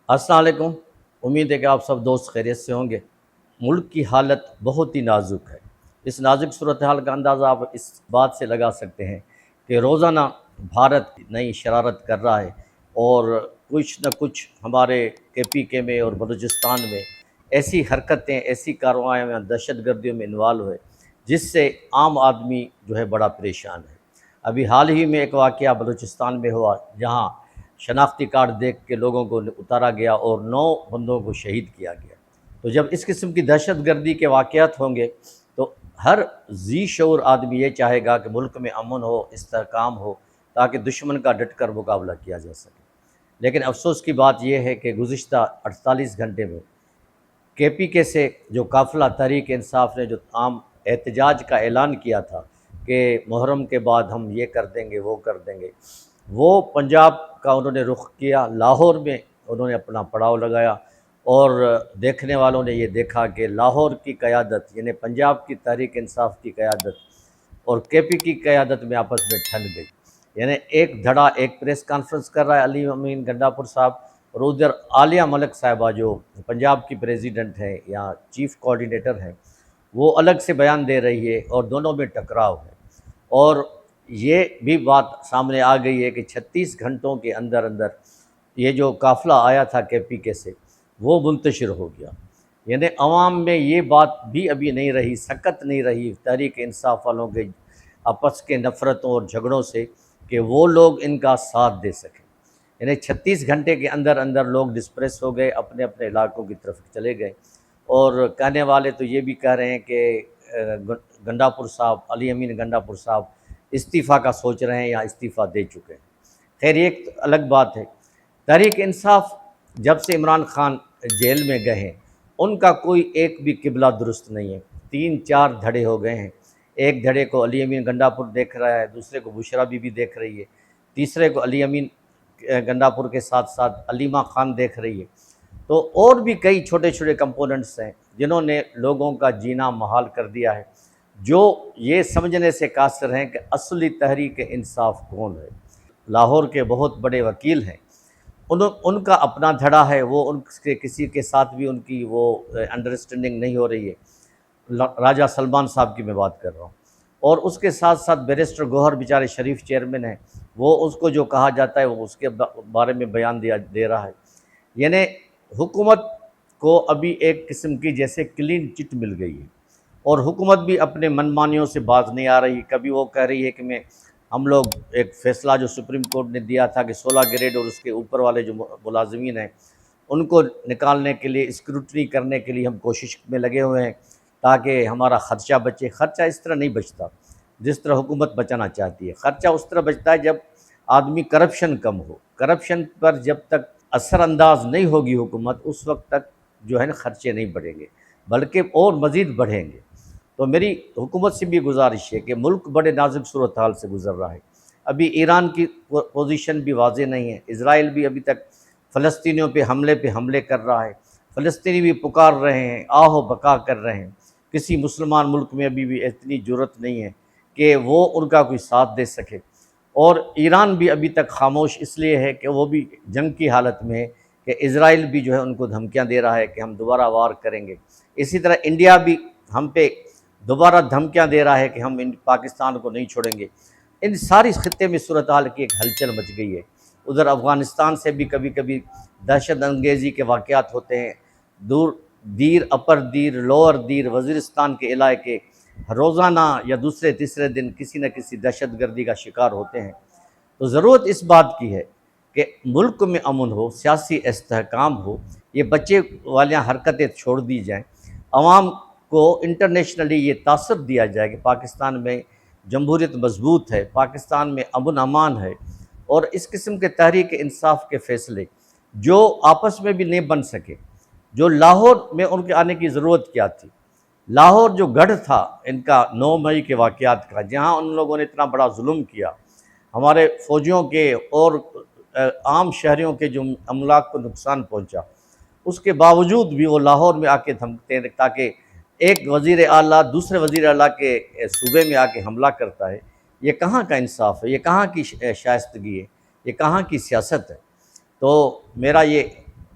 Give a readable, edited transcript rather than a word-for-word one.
السلام علیکم۔ امید ہے کہ آپ سب دوست خیریت سے ہوں گے۔ ملک کی حالت بہت ہی نازک ہے۔ اس نازک صورتحال کا اندازہ آپ اس بات سے لگا سکتے ہیں کہ روزانہ بھارت نئی شرارت کر رہا ہے، اور کچھ نہ کچھ ہمارے KPK میں اور بلوچستان میں ایسی حرکتیں، ایسی کارروائیاں میں، دہشت گردیوں میں انوالو ہے جس سے عام آدمی جو ہے بڑا پریشان ہے۔ ابھی حال ہی میں ایک واقعہ بلوچستان میں ہوا جہاں شناختی کارڈ دیکھ کے لوگوں کو اتارا گیا اور 9 بندوں کو شہید کیا گیا۔ تو جب اس قسم کی دہشت گردی کے واقعات ہوں گے تو ہر ذی شعور آدمی یہ چاہے گا کہ ملک میں امن ہو، استحکام ہو، تاکہ دشمن کا ڈٹ کر مقابلہ کیا جا سکے۔ لیکن افسوس کی بات یہ ہے کہ گزشتہ 48 گھنٹے میں KPK سے جو قافلہ تحریک انصاف نے جو عام احتجاج کا اعلان کیا تھا کہ محرم کے بعد ہم یہ کر دیں گے، وہ کر دیں گے، وہ پنجاب کا انہوں نے رخ کیا۔ لاہور میں انہوں نے اپنا پڑاؤ لگایا، اور دیکھنے والوں نے یہ دیکھا کہ لاہور کی قیادت، یعنی پنجاب کی تحریک انصاف کی قیادت اور KPK کی قیادت میں آپس میں ٹھن گئی۔ یعنی ایک دھڑا ایک پریس کانفرنس کر رہا ہے علی امین گنڈا پور صاحب، اور ادھر عالیہ ملک صاحبہ جو پنجاب کی پریزیڈنٹ ہیں یا چیف کوارڈینیٹر ہیں، وہ الگ سے بیان دے رہی ہے، اور دونوں میں ٹکراؤ ہے۔ اور یہ بھی بات سامنے آ گئی ہے کہ 36 گھنٹوں کے اندر اندر یہ جو قافلہ آیا تھا KPK سے وہ منتشر ہو گیا۔ یعنی عوام میں یہ بات بھی ابھی نہیں رہی، سکت نہیں رہی تحریک انصاف والوں کے آپس کے نفرتوں اور جھگڑوں سے کہ وہ لوگ ان کا ساتھ دے سکیں۔ یعنی 36 گھنٹے کے اندر اندر لوگ ڈسپریس ہو گئے، اپنے اپنے علاقوں کی طرف چلے گئے، اور کہنے والے تو یہ بھی کہہ رہے ہیں کہ گنڈا پور صاحب، علی امین گنڈا پور صاحب استعفیٰ کا سوچ رہے ہیں یا استعفیٰ دے چکے ہیں۔ خیر یہ ایک الگ بات ہے۔ تحریک انصاف جب سے عمران خان جیل میں گئے ہیں ان کا کوئی ایک بھی قبلہ درست نہیں ہے۔ 3-4 دھڑے ہو گئے ہیں۔ ایک دھڑے کو علی امین گنڈا پور دیکھ رہا ہے، دوسرے کو بشرا بی بی دیکھ رہی ہے، تیسرے کو علی امین گنڈا پور کے ساتھ ساتھ علیمہ خان دیکھ رہی ہے۔ تو اور بھی کئی چھوٹے چھوٹے کمپوننٹس ہیں جنہوں نے لوگوں کا جینا محال کر دیا ہے، جو یہ سمجھنے سے قاصر ہیں کہ اصلی تحریک انصاف کون ہے۔ لاہور کے بہت بڑے وکیل ہیں، ان کا اپنا دھڑا ہے، وہ ان کے کسی کے ساتھ بھی ان کی وہ انڈرسٹینڈنگ نہیں ہو رہی ہے۔ راجہ سلمان صاحب کی میں بات کر رہا ہوں، اور اس کے ساتھ ساتھ بیرسٹر گوہر بیچارے شریف چیئرمین ہیں، وہ اس کو جو کہا جاتا ہے وہ اس کے بارے میں بیان دے رہا ہے۔ یعنی حکومت کو ابھی ایک قسم کی جیسے کلین چٹ مل گئی ہے، اور حکومت بھی اپنے منمانیوں سے باز نہیں آ رہی۔ کبھی وہ کہہ رہی ہے کہ ہم لوگ ایک فیصلہ جو سپریم کورٹ نے دیا تھا کہ 16 گریڈ اور اس کے اوپر والے جو ملازمین ہیں ان کو نکالنے کے لیے، اسکروٹنی کرنے کے لیے ہم کوشش میں لگے ہوئے ہیں تاکہ ہمارا خرچہ بچے۔ خرچہ اس طرح نہیں بچتا جس طرح حکومت بچانا چاہتی ہے۔ خرچہ اس طرح بچتا ہے جب آدمی کرپشن کم ہو۔ کرپشن پر جب تک اثر انداز نہیں ہوگی حکومت، اس وقت تک جو ہے نا خرچے نہیں بڑھیں گے، بلکہ اور مزید بڑھیں گے۔ تو میری حکومت سے بھی گزارش ہے کہ ملک بڑے نازک صورتحال سے گزر رہا ہے۔ ابھی ایران کی پوزیشن بھی واضح نہیں ہے، اسرائیل بھی ابھی تک فلسطینیوں پہ حملے کر رہا ہے، فلسطینی بھی پکار رہے ہیں، آہ و بکا کر رہے ہیں۔ کسی مسلمان ملک میں ابھی بھی اتنی جرأت نہیں ہے کہ وہ ان کا کوئی ساتھ دے سکے، اور ایران بھی ابھی تک خاموش اس لیے ہے کہ وہ بھی جنگ کی حالت میں ہے کہ اسرائیل بھی جو ہے ان کو دھمکیاں دے رہا ہے کہ ہم دوبارہ وار کریں گے۔ اسی طرح انڈیا بھی ہم پہ دوبارہ دھمکیاں دے رہا ہے کہ ہم پاکستان کو نہیں چھوڑیں گے۔ ان ساری خطے میں صورتحال کی ایک ہلچل مچ گئی ہے۔ ادھر افغانستان سے بھی کبھی کبھی دہشت انگیزی کے واقعات ہوتے ہیں۔ دور دیر، اپر دیر، لوور دیر، وزیرستان کے علاقے روزانہ یا دوسرے تیسرے دن کسی نہ کسی دہشت گردی کا شکار ہوتے ہیں۔ تو ضرورت اس بات کی ہے کہ ملک میں امن ہو، سیاسی استحکام ہو، یہ بچے والیاں حرکتیں چھوڑ دی جائیں، عوام کو انٹرنیشنلی یہ تاثر دیا جائے کہ پاکستان میں جمہوریت مضبوط ہے، پاکستان میں امن امان ہے، اور اس قسم کے تحریک انصاف کے فیصلے جو آپس میں بھی نہیں بن سکے، جو لاہور میں ان کے آنے کی ضرورت کیا تھی۔ لاہور جو گڑھ تھا ان کا 9 مئی کے واقعات کا، جہاں ان لوگوں نے اتنا بڑا ظلم کیا، ہمارے فوجیوں کے اور عام شہریوں کے جو املاک کو نقصان پہنچا، اس کے باوجود بھی وہ لاہور میں آ کے دھمکتے ہیں تاکہ ایک وزیر اعلیٰ دوسرے وزیر اعلیٰ کے صوبے میں آ کے حملہ کرتا ہے۔ یہ کہاں کا انصاف ہے؟ یہ کہاں کی شائستگی ہے؟ یہ کہاں کی سیاست ہے؟ تو میرا یہ